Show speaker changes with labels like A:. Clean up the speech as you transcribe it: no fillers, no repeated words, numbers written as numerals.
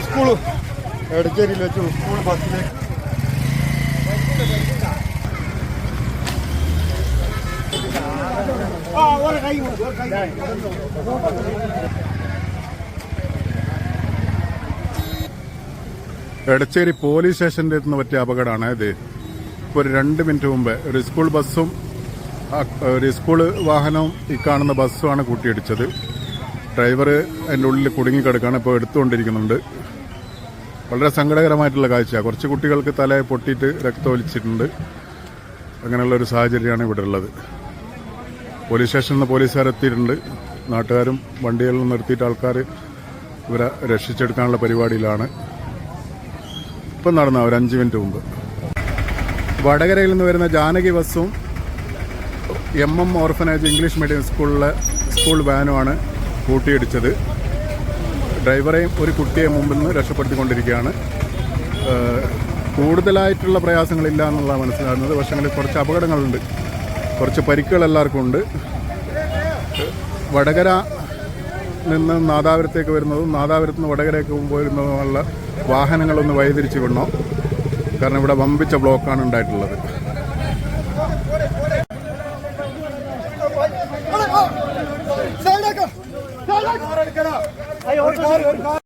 A: School എടച്ചേരിയിൽ വെച്ച് school ബസ്സിലേക്ക് Edachery police സ്റ്റേഷന്റെ അടുത്ത് പറ്റിയ അപകടമാണ് ഇത്. ഇപ്പോൾ ഒരു 2 മിനിറ്റ് മുമ്പ് ഒരു സ്കൂൾ ബസ്സും ഒരു സ്കൂൾ വാഹനവും ഈ കാണുന്ന ബസ്സുമാണ് കൂട്ടിയിടിച്ചത്. ഡ്രൈവർ അതിൻ്റെ ഉള്ളിൽ കുടുങ്ങിക്കിടക്കുകയാണ്, ഇപ്പോൾ എടുത്തുകൊണ്ടിരിക്കുന്നുണ്ട്. വളരെ സങ്കടകരമായിട്ടുള്ള കാഴ്ചയാണ്. കുറച്ച് കുട്ടികൾക്ക് തലയെ പൊട്ടിയിട്ട് രക്തമൊലിച്ചിട്ടുണ്ട്. അങ്ങനെയുള്ളൊരു സാഹചര്യമാണ് ഇവിടെ ഉള്ളത്. പോലീസ് സ്റ്റേഷനിൽ നിന്ന് പോലീസുകാരെത്തിയിട്ടുണ്ട്. നാട്ടുകാരും വണ്ടികളിൽ നിർത്തിയിട്ട് ആൾക്കാർ ഇവരെ രക്ഷിച്ചെടുക്കാനുള്ള പരിപാടിയിലാണ്. ഇപ്പം നടന്ന ഒരു 5 മിനിറ്റ് മുമ്പ് വടകരയിൽ നിന്ന് വരുന്ന ജാനകി ബസ്സും MM orphanage English medium school വാനുമാണ് കൂട്ടിയിടിച്ചത്. ഡ്രൈവറെയും ഒരു കുട്ടിയെ മുമ്പിൽ നിന്ന് രക്ഷപ്പെടുത്തിക്കൊണ്ടിരിക്കുകയാണ്. കൂടുതലായിട്ടുള്ള പ്രയാസങ്ങളില്ല എന്നുള്ളതാണ് മനസ്സിലാകുന്നത്. പക്ഷേ അങ്ങനെ കുറച്ച് അപകടങ്ങളുണ്ട്, കുറച്ച് പരിക്കുകൾ എല്ലാവർക്കും ഉണ്ട്. വടകര നിന്ന് നാദാപുരത്തേക്ക് വരുന്നതും നാദാപുരത്ത് നിന്ന് വടകരയ്ക്ക് പോരുന്നതുമുള്ള വാഹനങ്ങളൊന്ന് വഴിതിരിച്ചു വിടണം. കാരണം ഇവിടെ വമ്പിച്ച ബ്ലോക്കാണ് ഉണ്ടായിട്ടുള്ളത്.